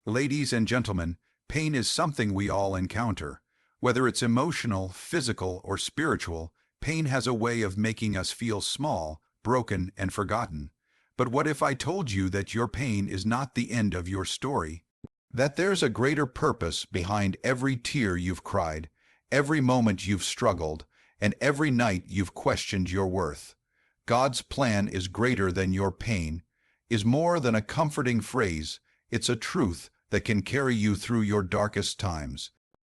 Ladies and gentlemen, pain is something we all encounter. Whether it's emotional, physical, or spiritual, pain has a way of making us feel small, broken, and forgotten. But what if I told you that your pain is not the end of your story? That there's a greater purpose behind every tear you've cried, every moment you've struggled, and every night you've questioned your worth. God's plan is greater than your pain, is more than a comforting phrase. It's a truth that can carry you through your darkest times.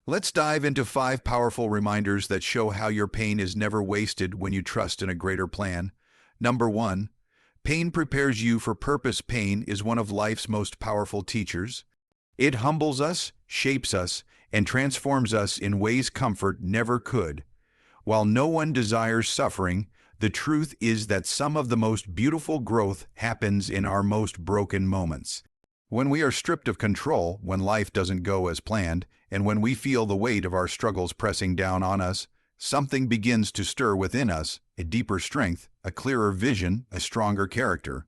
Let's dive into 5 powerful reminders that show how your pain is never wasted when you trust in a greater plan. Number 1. Pain prepares you for purpose. Pain is one of life's most powerful teachers. It humbles us, shapes us, and transforms us in ways comfort never could. While no one desires suffering, the truth is that some of the most beautiful growth happens in our most broken moments. When we are stripped of control, when life doesn't go as planned, and when we feel the weight of our struggles pressing down on us, something begins to stir within us, a deeper strength, a clearer vision, a stronger character.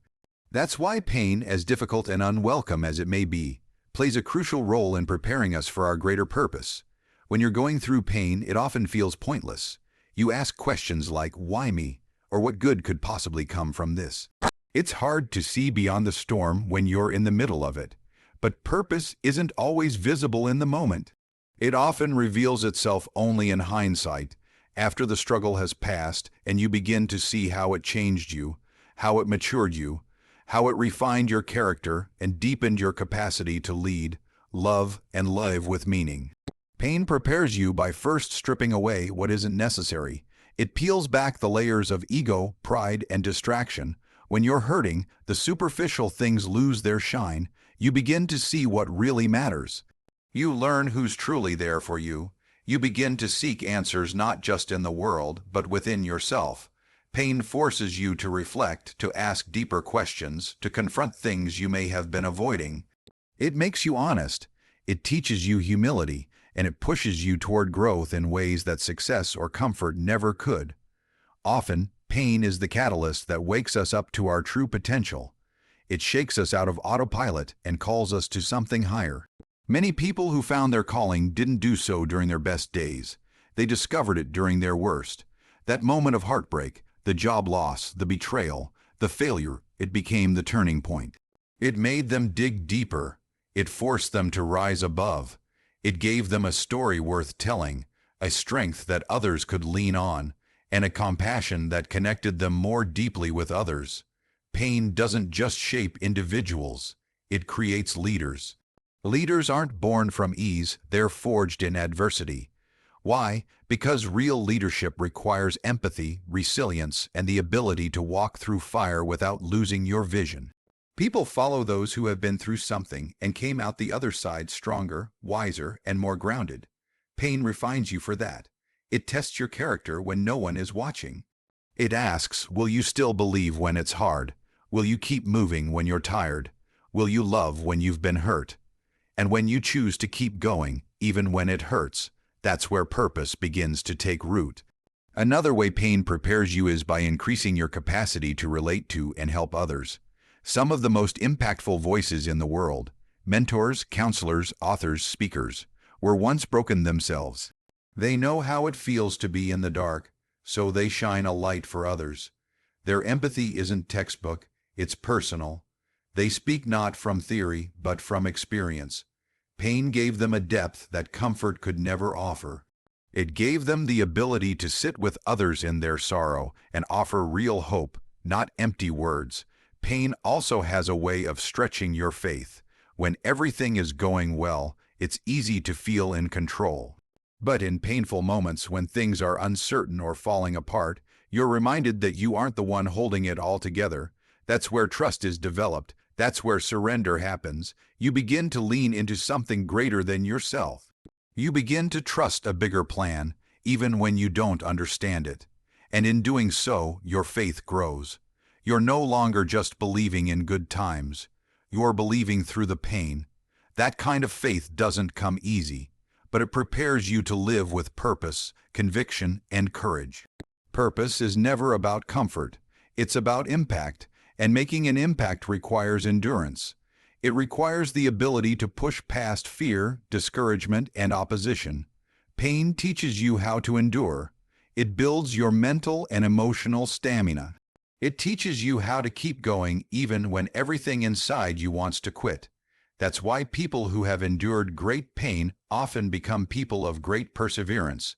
That's why pain, as difficult and unwelcome as it may be, plays a crucial role in preparing us for our greater purpose. When you're going through pain, it often feels pointless. You ask questions like, why me? Or what good could possibly come from this? It's hard to see beyond the storm when you're in the middle of it. But purpose isn't always visible in the moment. It often reveals itself only in hindsight, after the struggle has passed and you begin to see how it changed you, how it matured you, how it refined your character and deepened your capacity to lead, love, and live with meaning. Pain prepares you by first stripping away what isn't necessary. It peels back the layers of ego, pride, and distraction. When you're hurting, the superficial things lose their shine. You begin to see what really matters. You learn who's truly there for you. You begin to seek answers not just in the world, but within yourself. Pain forces you to reflect, to ask deeper questions, to confront things you may have been avoiding. It makes you honest. It teaches you humility, and it pushes you toward growth in ways that success or comfort never could. Often, pain is the catalyst that wakes us up to our true potential. It shakes us out of autopilot and calls us to something higher. Many people who found their calling didn't do so during their best days. They discovered it during their worst. That moment of heartbreak, the job loss, the betrayal, the failure, it became the turning point. It made them dig deeper. It forced them to rise above. It gave them a story worth telling, a strength that others could lean on, and a compassion that connected them more deeply with others. Pain doesn't just shape individuals, it creates leaders. Leaders aren't born from ease, they're forged in adversity. Why? Because real leadership requires empathy, resilience, and the ability to walk through fire without losing your vision. People follow those who have been through something and came out the other side stronger, wiser, and more grounded. Pain refines you for that. It tests your character when no one is watching. It asks, will you still believe when it's hard? Will you keep moving when you're tired? Will you love when you've been hurt? And when you choose to keep going, even when it hurts, that's where purpose begins to take root. Another way pain prepares you is by increasing your capacity to relate to and help others. Some of the most impactful voices in the world, mentors, counselors, authors, speakers, were once broken themselves. They know how it feels to be in the dark, so they shine a light for others. Their empathy isn't textbook, it's personal. They speak not from theory, but from experience. Pain gave them a depth that comfort could never offer. It gave them the ability to sit with others in their sorrow and offer real hope, not empty words. Pain also has a way of stretching your faith. When everything is going well, it's easy to feel in control. But in painful moments when things are uncertain or falling apart, you're reminded that you aren't the one holding it all together. That's where trust is developed. That's where surrender happens. You begin to lean into something greater than yourself. You begin to trust a bigger plan, even when you don't understand it. And in doing so, your faith grows. You're no longer just believing in good times. You're believing through the pain. That kind of faith doesn't come easy, but it prepares you to live with purpose, conviction, and courage. Purpose is never about comfort. It's about impact, and making an impact requires endurance. It requires the ability to push past fear, discouragement, and opposition. Pain teaches you how to endure. It builds your mental and emotional stamina. It teaches you how to keep going even when everything inside you wants to quit. That's why people who have endured great pain often become people of great perseverance.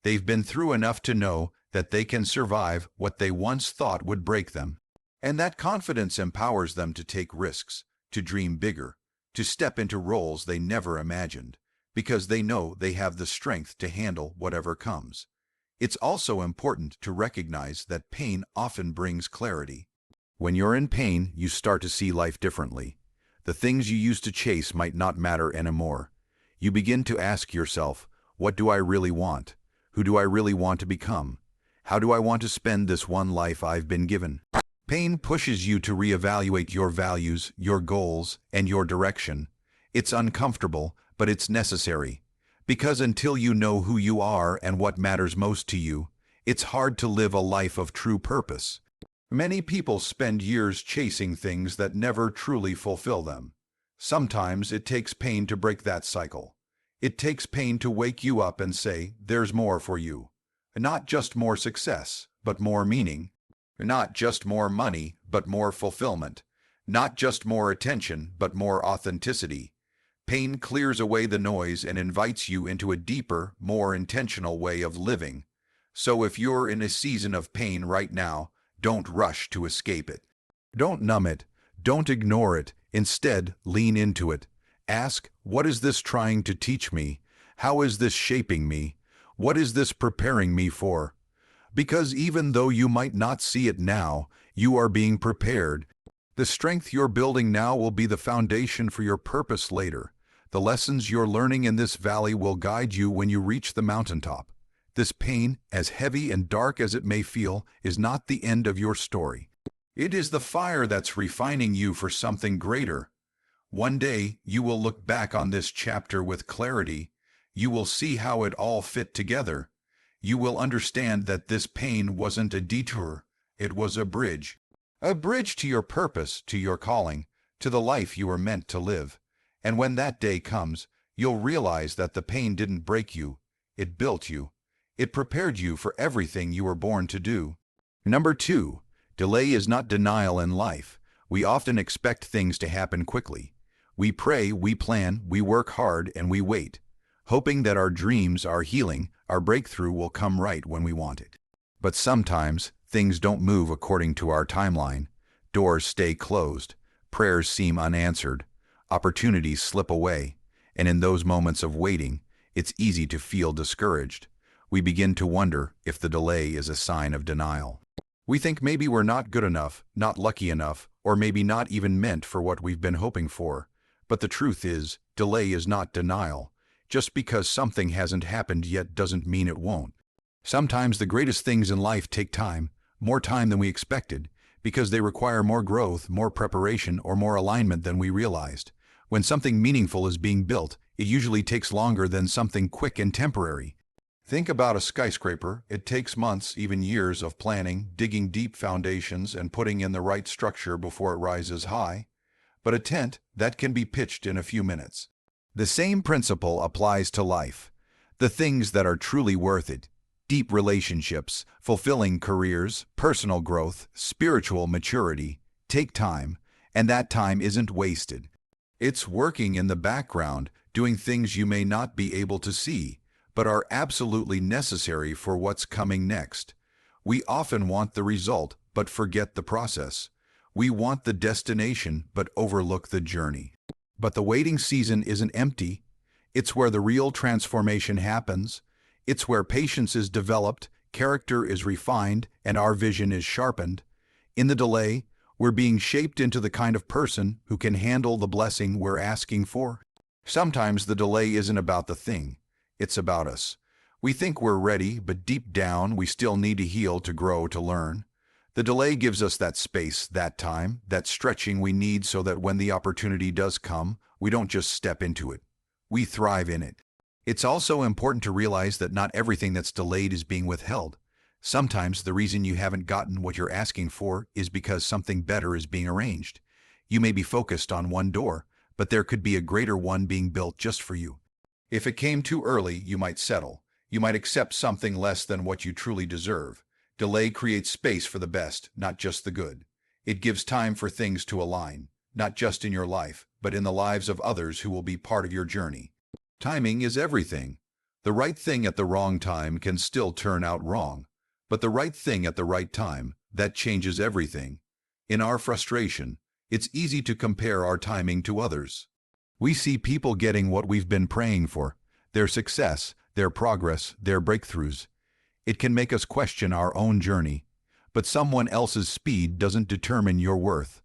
They've been through enough to know that they can survive what they once thought would break them. And that confidence empowers them to take risks, to dream bigger, to step into roles they never imagined, because they know they have the strength to handle whatever comes. It's also important to recognize that pain often brings clarity. When you're in pain, you start to see life differently. The things you used to chase might not matter anymore. You begin to ask yourself, what do I really want? Who do I really want to become? How do I want to spend this one life I've been given? Pain pushes you to reevaluate your values, your goals, and your direction. It's uncomfortable, but it's necessary. Because until you know who you are and what matters most to you, it's hard to live a life of true purpose. Many people spend years chasing things that never truly fulfill them. Sometimes it takes pain to break that cycle. It takes pain to wake you up and say, there's more for you. Not just more success, but more meaning. Not just more money, but more fulfillment. Not just more attention, but more authenticity. Pain clears away the noise and invites you into a deeper, more intentional way of living. So if you're in a season of pain right now, don't rush to escape it. Don't numb it. Don't ignore it. Instead, lean into it. Ask, what is this trying to teach me? How is this shaping me? What is this preparing me for? Because even though you might not see it now, you are being prepared. The strength you're building now will be the foundation for your purpose later. The lessons you're learning in this valley will guide you when you reach the mountaintop. This pain, as heavy and dark as it may feel, is not the end of your story. It is the fire that's refining you for something greater. One day, you will look back on this chapter with clarity. You will see how it all fit together. You will understand that this pain wasn't a detour, it was a bridge. A bridge to your purpose, to your calling, to the life you were meant to live. And when that day comes, you'll realize that the pain didn't break you, it built you. It prepared you for everything you were born to do. Number 2, delay is not denial in life. We often expect things to happen quickly. We pray, we plan, we work hard, and we wait, hoping that our dreams, our healing, our breakthrough will come right when we want it. But sometimes, things don't move according to our timeline. Doors stay closed, prayers seem unanswered, opportunities slip away, and in those moments of waiting, it's easy to feel discouraged. We begin to wonder if the delay is a sign of denial. We think maybe we're not good enough, not lucky enough, or maybe not even meant for what we've been hoping for. But the truth is, delay is not denial. Just because something hasn't happened yet doesn't mean it won't. Sometimes the greatest things in life take time, more time than we expected, because they require more growth, more preparation, or more alignment than we realized. When something meaningful is being built, it usually takes longer than something quick and temporary. Think about a skyscraper. It takes months, even years of planning, digging deep foundations, and putting in the right structure before it rises high. But a tent, that can be pitched in a few minutes. The same principle applies to life. The things that are truly worth it, deep relationships, fulfilling careers, personal growth, spiritual maturity, take time, and that time isn't wasted. It's working in the background, doing things you may not be able to see, but are absolutely necessary for what's coming next. We often want the result, but forget the process. We want the destination, but overlook the journey. But the waiting season isn't empty. It's where the real transformation happens. It's where patience is developed, character is refined, and our vision is sharpened. In the delay, we're being shaped into the kind of person who can handle the blessing we're asking for. Sometimes the delay isn't about the thing. It's about us. We think we're ready, but deep down we still need to heal, to grow, to learn. The delay gives us that space, that time, that stretching we need so that when the opportunity does come, we don't just step into it. We thrive in it. It's also important to realize that not everything that's delayed is being withheld. Sometimes the reason you haven't gotten what you're asking for is because something better is being arranged. You may be focused on one door, but there could be a greater one being built just for you. If it came too early, you might settle. You might accept something less than what you truly deserve. Delay creates space for the best, not just the good. It gives time for things to align, not just in your life, but in the lives of others who will be part of your journey. Timing is everything. The right thing at the wrong time can still turn out wrong, but the right thing at the right time, that changes everything. In our frustration, it's easy to compare our timing to others. We see people getting what we've been praying for, their success, their progress, their breakthroughs. It can make us question our own journey, but someone else's speed doesn't determine your worth.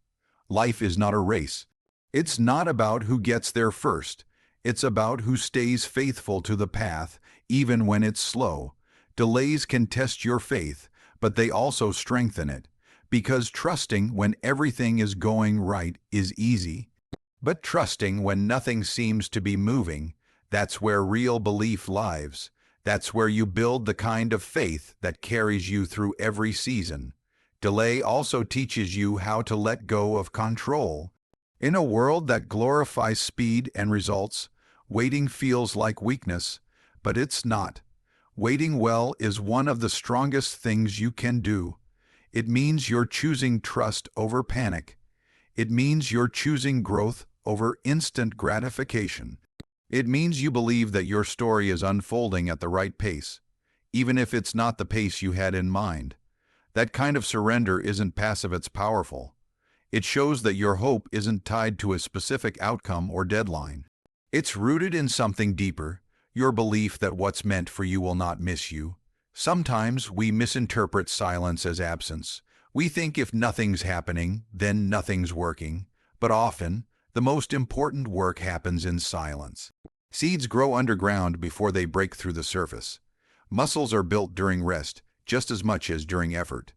Life is not a race. It's not about who gets there first. It's about who stays faithful to the path, even when it's slow. Delays can test your faith, but they also strengthen it, because trusting when everything is going right is easy. But trusting when nothing seems to be moving, that's where real belief lives. That's where you build the kind of faith that carries you through every season. Delay also teaches you how to let go of control. In a world that glorifies speed and results, waiting feels like weakness, but it's not. Waiting well is one of the strongest things you can do. It means you're choosing trust over panic. It means you're choosing growth over instant gratification. It means you believe that your story is unfolding at the right pace, even if it's not the pace you had in mind. That kind of surrender isn't passive, it's powerful. It shows that your hope isn't tied to a specific outcome or deadline. It's rooted in something deeper, your belief that what's meant for you will not miss you. Sometimes we misinterpret silence as absence. We think if nothing's happening, then nothing's working. But often, the most important work happens in silence. Seeds grow underground before they break through the surface. Muscles are built during rest, just as much as during effort.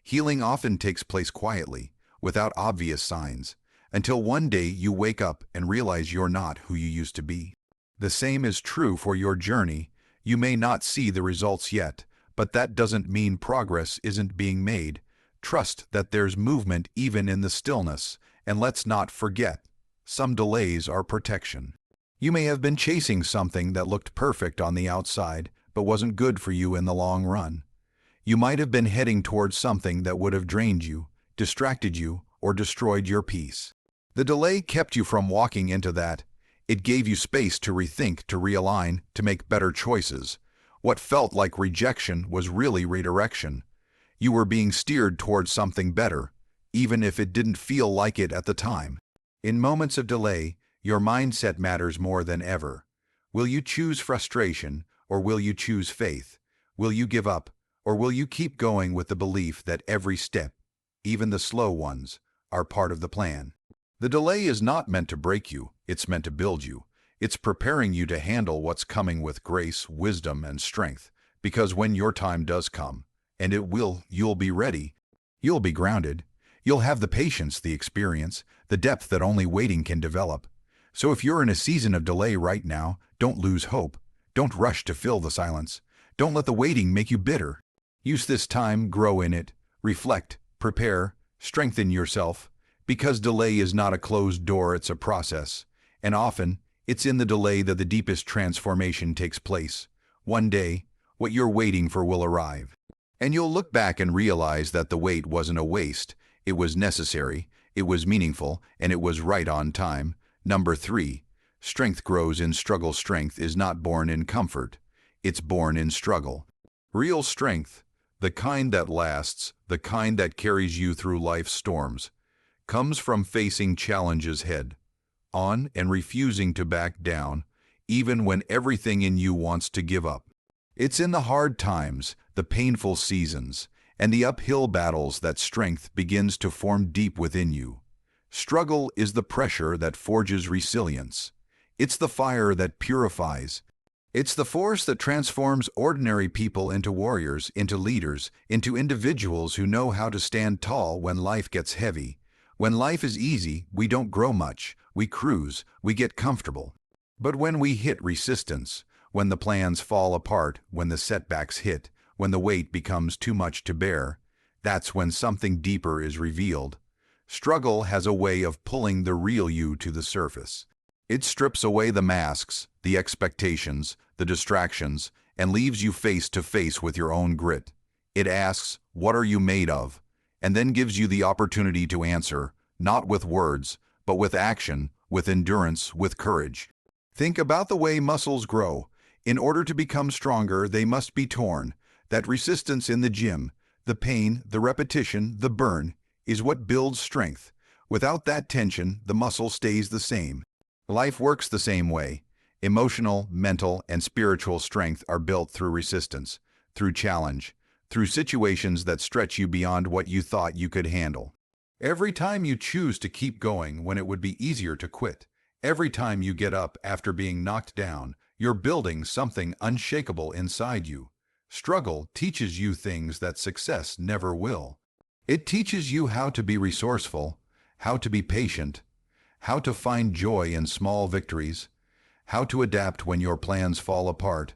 Healing often takes place quietly, without obvious signs, until one day you wake up and realize you're not who you used to be. The same is true for your journey. You may not see the results yet, but that doesn't mean progress isn't being made. Trust that there's movement even in the stillness, and let's not forget, some delays are protection. You may have been chasing something that looked perfect on the outside, but wasn't good for you in the long run. You might have been heading towards something that would have drained you, distracted you, or destroyed your peace. The delay kept you from walking into that. It gave you space to rethink, to realign, to make better choices. What felt like rejection was really redirection. You were being steered towards something better, even if it didn't feel like it at the time. In moments of delay, your mindset matters more than ever. Will you choose frustration, or will you choose faith? Will you give up, or will you keep going with the belief that every step, even the slow ones, are part of the plan? The delay is not meant to break you, it's meant to build you. It's preparing you to handle what's coming with grace, wisdom, and strength, because when your time does come, and it will, you'll be ready. You'll be grounded. You'll have the patience, the experience, the depth that only waiting can develop. So if you're in a season of delay right now, don't lose hope. Don't rush to fill the silence. Don't let the waiting make you bitter. Use this time, grow in it, reflect, prepare, strengthen yourself, because delay is not a closed door, it's a process. And often, it's in the delay that the deepest transformation takes place. One day, what you're waiting for will arrive. And you'll look back and realize that the wait wasn't a waste. It was necessary, it was meaningful, and it was right on time. Number 3, strength grows in struggle. Strength is not born in comfort. It's born in struggle. Real strength, the kind that lasts, the kind that carries you through life's storms, comes from facing challenges head on and refusing to back down, even when everything in you wants to give up. It's in the hard times, the painful seasons, and the uphill battles that strength begins to form deep within you. Struggle is the pressure that forges resilience. It's the fire that purifies. It's the force that transforms ordinary people into warriors, into leaders, into individuals who know how to stand tall when life gets heavy. When life is easy, we don't grow much. We cruise, we get comfortable. But when we hit resistance, when the plans fall apart, when the setbacks hit, when the weight becomes too much to bear, that's when something deeper is revealed. Struggle has a way of pulling the real you to the surface. It strips away the masks, the expectations, the distractions, and leaves you face to face with your own grit. It asks, "What are you made of?" and then gives you the opportunity to answer, not with words, but with action, with endurance, with courage. Think about the way muscles grow. In order to become stronger, they must be torn. That resistance in the gym, the pain, the repetition, the burn, is what builds strength. Without that tension, the muscle stays the same. Life works the same way. Emotional, mental, and spiritual strength are built through resistance, through challenge, through situations that stretch you beyond what you thought you could handle. Every time you choose to keep going when it would be easier to quit, every time you get up after being knocked down, you're building something unshakable inside you. Struggle teaches you things that success never will. It teaches you how to be resourceful, how to be patient, how to find joy in small victories, how to adapt when your plans fall apart.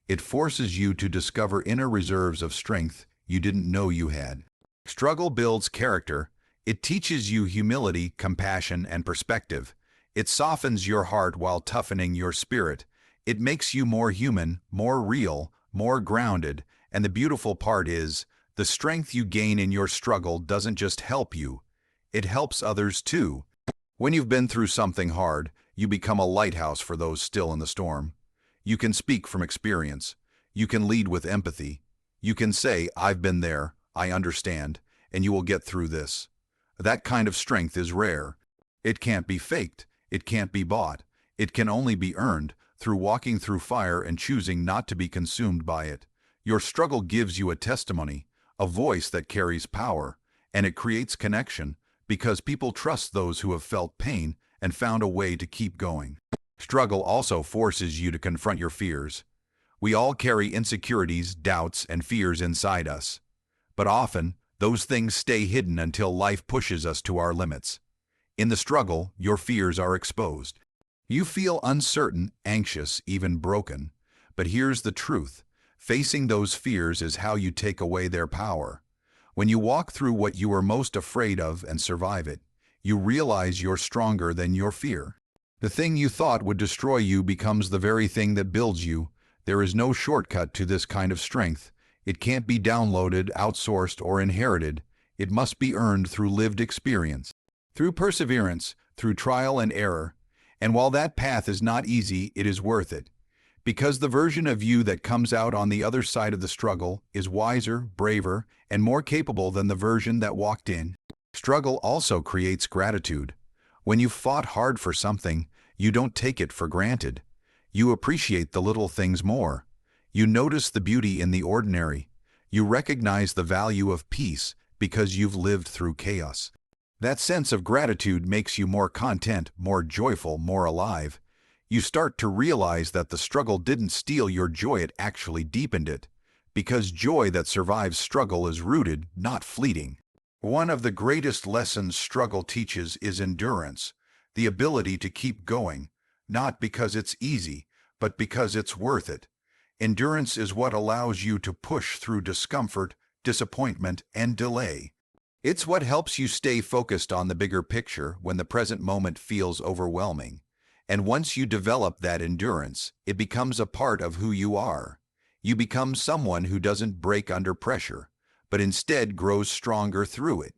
It forces you to discover inner reserves of strength you didn't know you had. Struggle builds character. It teaches you humility, compassion, and perspective. It softens your heart while toughening your spirit. It makes you more human, more real, more grounded, and the beautiful part is, the strength you gain in your struggle doesn't just help you, it helps others too. When you've been through something hard, you become a lighthouse for those still in the storm. You can speak from experience. You can lead with empathy. You can say, "I've been there, I understand, and you will get through this." That kind of strength is rare. It can't be faked. It can't be bought. It can only be earned through walking through fire and choosing not to be consumed by it. Your struggle gives you a testimony, a voice that carries power, and it creates connection because people trust those who have felt pain and found a way to keep going. Struggle also forces you to confront your fears. We all carry insecurities, doubts, and fears inside us. But often, those things stay hidden until life pushes us to our limits. In the struggle, your fears are exposed. You feel uncertain, anxious, even broken. But here's the truth. Facing those fears is how you take away their power. When you walk through what you are most afraid of and survive it, you realize you're stronger than your fear. The thing you thought would destroy you becomes the very thing that builds you. There is no shortcut to this kind of strength. It can't be downloaded, outsourced, or inherited. It must be earned through lived experience, through perseverance, through trial and error. And while that path is not easy, it is worth it. Because the version of you that comes out on the other side of the struggle is wiser, braver, and more capable than the version that walked in. Struggle also creates gratitude. When you've fought hard for something, you don't take it for granted. You appreciate the little things more. You notice the beauty in the ordinary. You recognize the value of peace because you've lived through chaos. That sense of gratitude makes you more content, more joyful, more alive. You start to realize that the struggle didn't steal your joy, it actually deepened it. Because joy that survives struggle is rooted, not fleeting. One of the greatest lessons struggle teaches is endurance, the ability to keep going, not because it's easy, but because it's worth it. Endurance is what allows you to push through discomfort, disappointment, and delay. It's what helps you stay focused on the bigger picture when the present moment feels overwhelming. And once you develop that endurance, it becomes a part of who you are. You become someone who doesn't break under pressure, but instead grows stronger through it.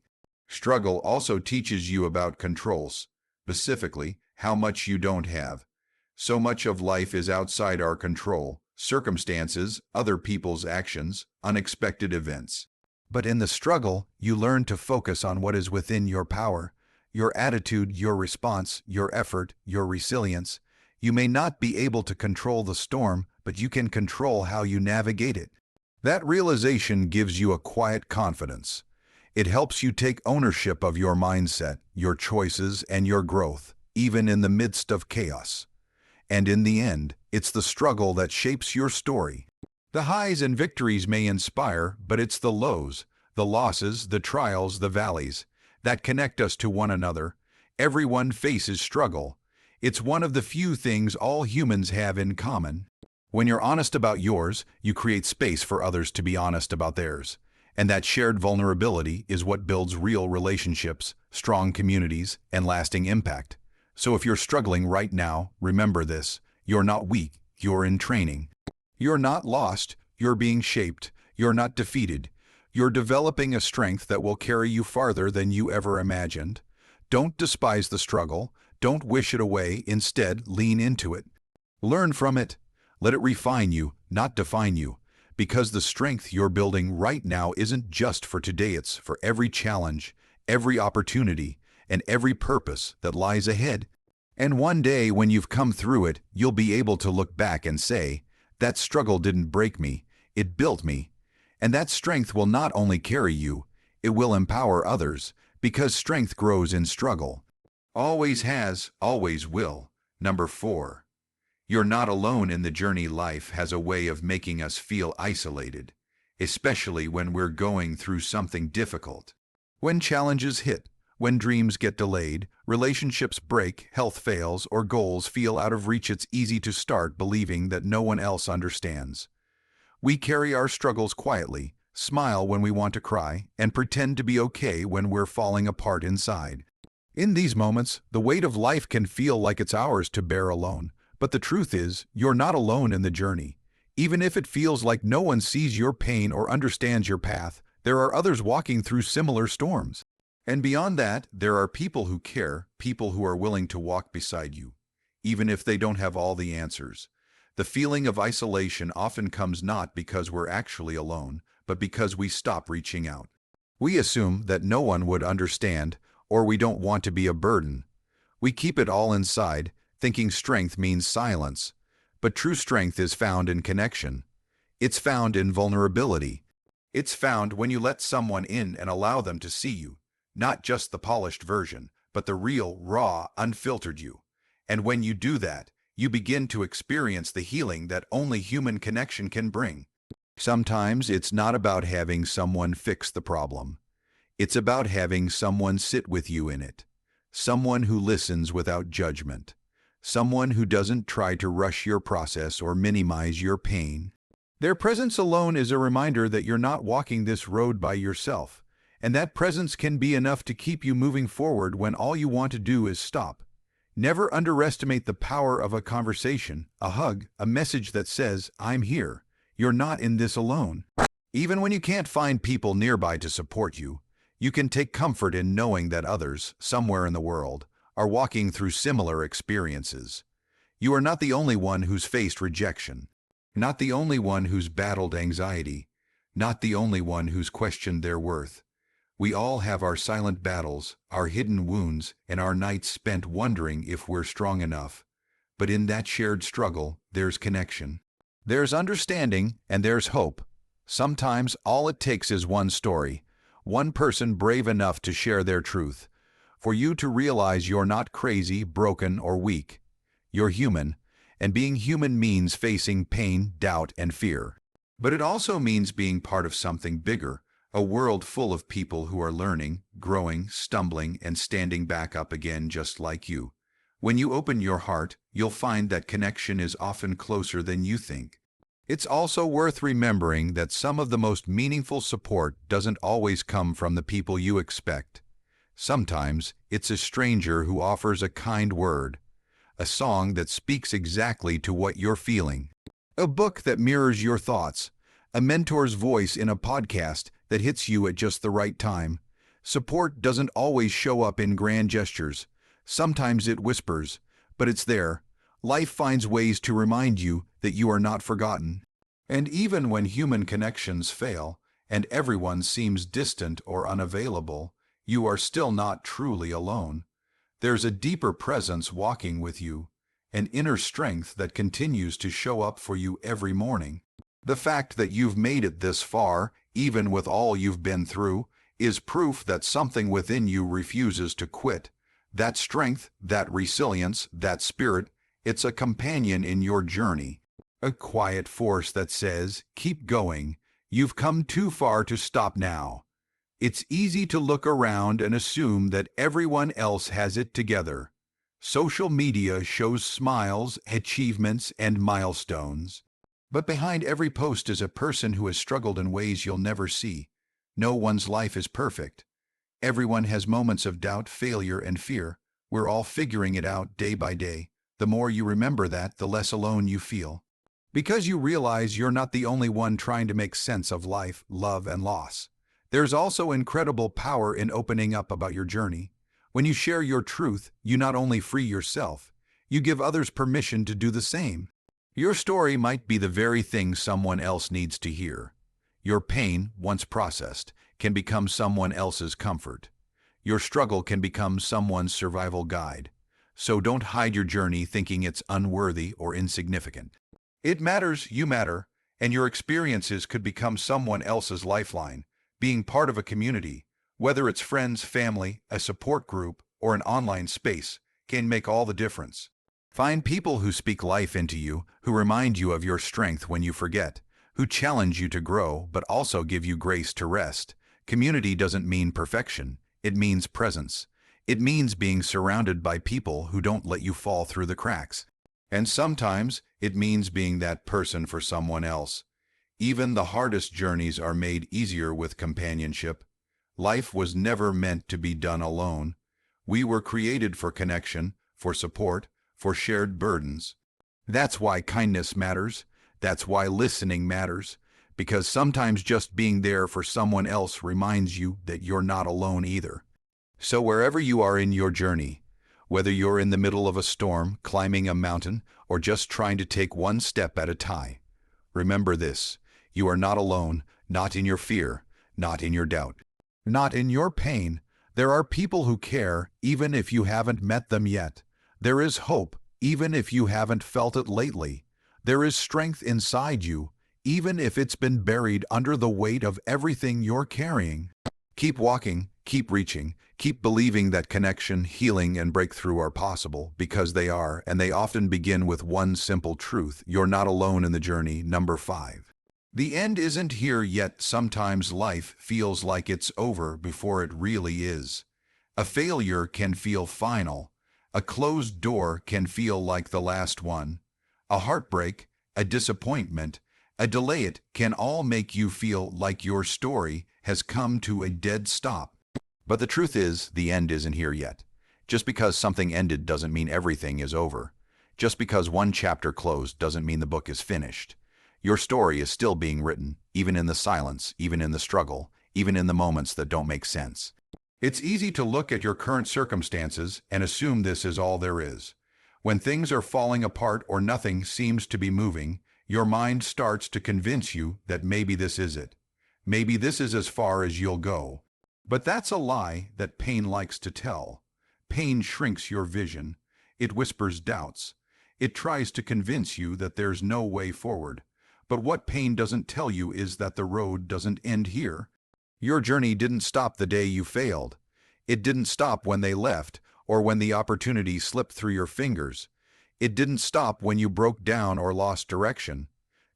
Struggle also teaches you about controls, specifically how much you don't have. So much of life is outside our control: circumstances, other people's actions, unexpected events. But in the struggle, you learn to focus on what is within your power, your attitude, your response, your effort, your resilience. You may not be able to control the storm, but you can control how you navigate it. That realization gives you a quiet confidence. It helps you take ownership of your mindset, your choices, and your growth, even in the midst of chaos. And in the end, it's the struggle that shapes your story. The highs and victories may inspire, but it's the lows, the losses, the trials, the valleys that connect us to one another. Everyone faces struggle. It's one of the few things all humans have in common. When you're honest about yours, you create space for others to be honest about theirs. And that shared vulnerability is what builds real relationships, strong communities, and lasting impact. So if you're struggling right now, remember this: you're not weak, you're in training. You're not lost, you're being shaped. You're not defeated. You're developing a strength that will carry you farther than you ever imagined. Don't despise the struggle. Don't wish it away. Instead, lean into it. Learn from it. Let it refine you, not define you. Because the strength you're building right now isn't just for today, it's for every challenge, every opportunity, and every purpose that lies ahead. And one day, when you've come through it, you'll be able to look back and say, that struggle didn't break me, it built me. And that strength will not only carry you, it will empower others, because strength grows in struggle. Always has, always will. Number 4. You're not alone in the journey. Life has a way of making us feel isolated, especially when we're going through something difficult. When challenges hit, when dreams get delayed, relationships break, health fails, or goals feel out of reach, it's easy to start believing that no one else understands. We carry our struggles quietly, smile when we want to cry, and pretend to be okay when we're falling apart inside. In these moments, the weight of life can feel like it's ours to bear alone. But the truth is, you're not alone in the journey. Even if it feels like no one sees your pain or understands your path, there are others walking through similar storms. And beyond that, there are people who care, people who are willing to walk beside you, even if they don't have all the answers. The feeling of isolation often comes not because we're actually alone, but because we stop reaching out. We assume that no one would understand, or we don't want to be a burden. We keep it all inside, thinking strength means silence. But true strength is found in connection. It's found in vulnerability. It's found when you let someone in and allow them to see you, not just the polished version, but the real, raw, unfiltered you. And when you do that, you begin to experience the healing that only human connection can bring. Sometimes it's not about having someone fix the problem. It's about having someone sit with you in it. Someone who listens without judgment. Someone who doesn't try to rush your process or minimize your pain. Their presence alone is a reminder that you're not walking this road by yourself, and that presence can be enough to keep you moving forward when all you want to do is stop. Never underestimate the power of a conversation, a hug, a message that says, "I'm here. You're not in this alone." Even when you can't find people nearby to support you, you can take comfort in knowing that others, somewhere in the world, are walking through similar experiences. You are not the only one who's faced rejection, not the only one who's battled anxiety, not the only one who's questioned their worth. We all have our silent battles, our hidden wounds, and our nights spent wondering if we're strong enough. But in that shared struggle, there's connection. There's understanding, and there's hope. Sometimes all it takes is one story, one person brave enough to share their truth, for you to realize you're not crazy, broken, or weak. You're human, and being human means facing pain, doubt, and fear. But it also means being part of something bigger, a world full of people who are learning, growing, stumbling, and standing back up again just like you. When you open your heart, you'll find that connection is often closer than you think. It's also worth remembering that some of the most meaningful support doesn't always come from the people you expect. Sometimes it's a stranger who offers a kind word, a song that speaks exactly to what you're feeling, a book that mirrors your thoughts, a mentor's voice in a podcast that hits you at just the right time. Support doesn't always show up in grand gestures. Sometimes it whispers, but it's there. Life finds ways to remind you that you are not forgotten. And even when human connections fail, and everyone seems distant or unavailable, you are still not truly alone. There's a deeper presence walking with you, an inner strength that continues to show up for you every morning. The fact that you've made it this far, even with all you've been through, is proof that something within you refuses to quit. That strength, that resilience, that spirit, it's a companion in your journey. A quiet force that says, keep going. You've come too far to stop now. It's easy to look around and assume that everyone else has it together. Social media shows smiles, achievements, and milestones. But behind every post is a person who has struggled in ways you'll never see. No one's life is perfect. Everyone has moments of doubt, failure, and fear. We're all figuring it out day by day. The more you remember that, the less alone you feel. Because you realize you're not the only one trying to make sense of life, love, and loss. There's also incredible power in opening up about your journey. When you share your truth, you not only free yourself, you give others permission to do the same. Your story might be the very thing someone else needs to hear. Your pain, once processed, can become someone else's comfort. Your struggle can become someone's survival guide. So don't hide your journey thinking it's unworthy or insignificant. It matters, you matter, and your experiences could become someone else's lifeline. Being part of a community, whether it's friends, family, a support group, or an online space, can make all the difference. Find people who speak life into you, who remind you of your strength when you forget, who challenge you to grow but also give you grace to rest. Community doesn't mean perfection, it means presence. It means being surrounded by people who don't let you fall through the cracks. And sometimes it means being that person for someone else. Even the hardest journeys are made easier with companionship. Life was never meant to be done alone. We were created for connection, for support, for shared burdens. That's why kindness matters. That's why listening matters. Because sometimes just being there for someone else reminds you that you're not alone either. So wherever you are in your journey, whether you're in the middle of a storm, climbing a mountain, or just trying to take one step at a time, remember this: you are not alone, not in your fear, not in your doubt, not in your pain. There are people who care, even if you haven't met them yet. There is hope, even if you haven't felt it lately. There is strength inside you, even if it's been buried under the weight of everything you're carrying. Keep walking, keep reaching, keep believing that connection, healing, and breakthrough are possible, because they are, and they often begin with one simple truth: you're not alone in the journey. Number 5. The end isn't here yet. Sometimes life feels like it's over before it really is. A failure can feel final. A closed door can feel like the last one. A heartbreak, a disappointment, a delay, it can all make you feel like your story has come to a dead stop. But the truth is, the end isn't here yet. Just because something ended doesn't mean everything is over. Just because one chapter closed doesn't mean the book is finished. Your story is still being written, even in the silence, even in the struggle, even in the moments that don't make sense. It's easy to look at your current circumstances and assume this is all there is. When things are falling apart or nothing seems to be moving, your mind starts to convince you that maybe this is it. Maybe this is as far as you'll go. But that's a lie that pain likes to tell. Pain shrinks your vision. It whispers doubts. It tries to convince you that there's no way forward. But what pain doesn't tell you is that the road doesn't end here. Your journey didn't stop the day you failed. It didn't stop when they left or when the opportunity slipped through your fingers. It didn't stop when you broke down or lost direction.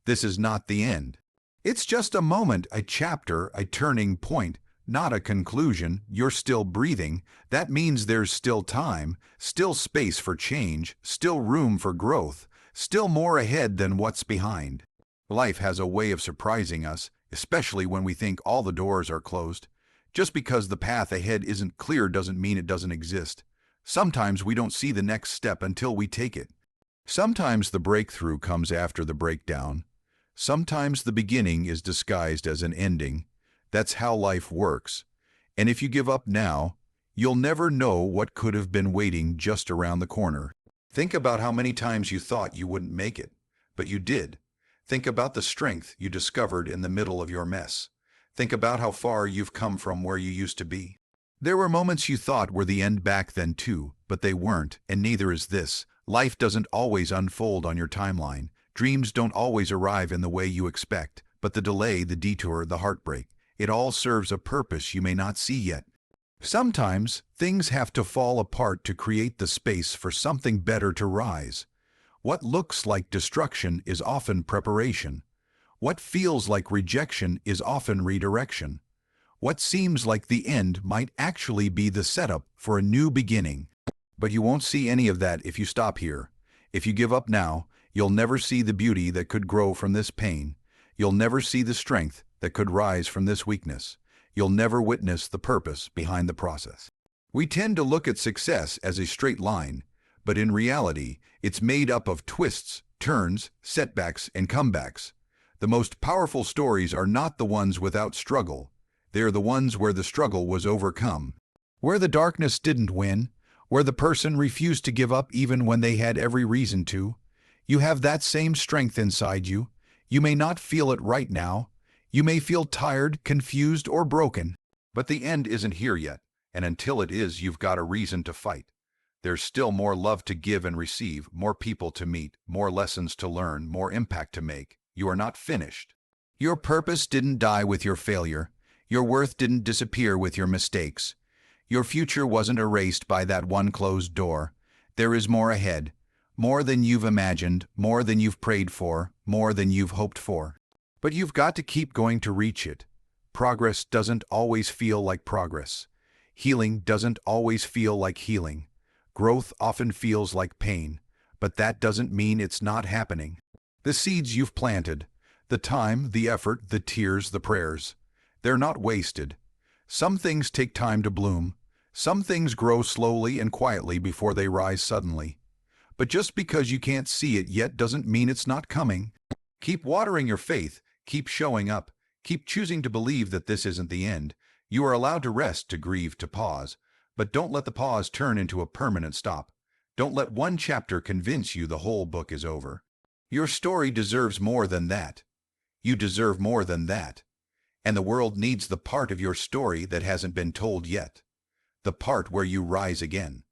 This is not the end. It's just a moment, a chapter, a turning point, not a conclusion. You're still breathing. That means there's still time, still space for change, still room for growth, still more ahead than what's behind. Life has a way of surprising us, especially when we think all the doors are closed. Just because the path ahead isn't clear doesn't mean it doesn't exist. Sometimes we don't see the next step until we take it. Sometimes the breakthrough comes after the breakdown. Sometimes the beginning is disguised as an ending. That's how life works. And if you give up now, you'll never know what could have been waiting just around the corner. Think about how many times you thought you wouldn't make it, but you did. Think about the strength you discovered in the middle of your mess. Think about how far you've come from where you used to be. There were moments you thought were the end back then too, but they weren't, and neither is this. Life doesn't always unfold on your timeline. Dreams don't always arrive in the way you expect, but the delay, the detour, the heartbreak, it all serves a purpose you may not see yet. Sometimes things have to fall apart to create the space for something better to rise. What looks like destruction is often preparation. What feels like rejection is often redirection. What seems like the end might actually be the setup for a new beginning. But you won't see any of that if you stop here. If you give up now, you'll never see the beauty that could grow from this pain. You'll never see the strength that could rise from this weakness. you'll never witness the purpose behind the process. We tend to look at success as a straight line, but in reality, it's made up of twists, turns, setbacks, and comebacks. The most powerful stories are not the ones without struggle. They are the ones where the struggle was overcome, where the darkness didn't win, where the person refused to give up even when they had every reason to. You have that same strength inside you. You may not feel it right now. You may feel tired, confused, or broken. But the end isn't here yet, and until it is, you've got a reason to fight. There's still more love to give and receive, more people to meet, more lessons to learn, more impact to make. You are not finished. Your purpose didn't die with your failure. Your worth didn't disappear with your mistakes. Your future wasn't erased by that one closed door. There is more ahead, more than you've imagined, more than you've prayed for, more than you've hoped for. But you've got to keep going to reach it. Progress doesn't always feel like progress. Healing doesn't always feel like healing. Growth often feels like pain, but that doesn't mean it's not happening. The seeds you've planted, the time, the effort, the tears, the prayers, they're not wasted. Some things take time to bloom. Some things grow slowly and quietly before they rise suddenly. But just because you can't see it yet doesn't mean it's not coming. Keep watering your faith, keep showing up, keep choosing to believe that this isn't the end. You are allowed to rest, to grieve, to pause, but don't let the pause turn into a permanent stop. Don't let one chapter convince you the whole book is over. Your story deserves more than that. You deserve more than that. And the world needs the part of your story that hasn't been told yet. The part where you rise again.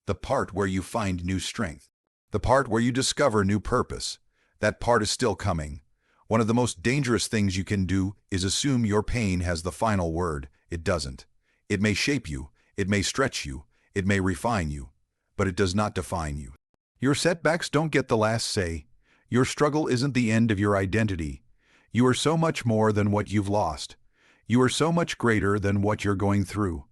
The part where you find new strength. The part where you discover new purpose. That part is still coming. One of the most dangerous things you can do is assume your pain has the final word. It doesn't. It may shape you. It may stretch you. It may refine you. But it does not define you. Your setbacks don't get the last say. Your struggle isn't the end of your identity. You are so much more than what you've lost. You are so much greater than what you're going through.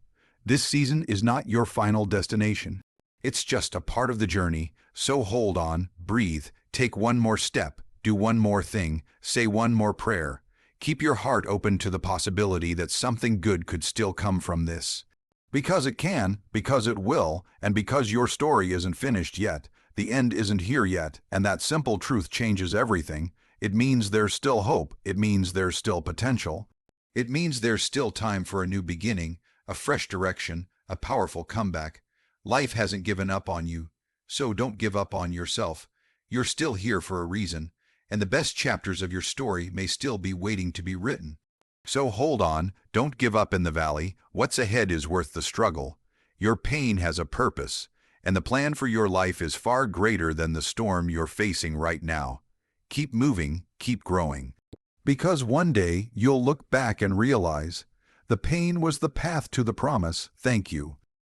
This season is not your final destination. It's just a part of the journey, so hold on, breathe, take one more step, do one more thing, say one more prayer. Keep your heart open to the possibility that something good could still come from this. Because it can, because it will, and because your story isn't finished yet, the end isn't here yet, and that simple truth changes everything. It means there's still hope. It means there's still potential. It means there's still time for a new beginning, a fresh direction, a powerful comeback. Life hasn't given up on you, so don't give up on yourself. You're still here for a reason, and the best chapters of your story may still be waiting to be written. So hold on, don't give up in the valley. What's ahead is worth the struggle. Your pain has a purpose, and the plan for your life is far greater than the storm you're facing right now. Keep moving, keep growing. Because one day you'll look back and realize the pain was the path to the promise. Thank you.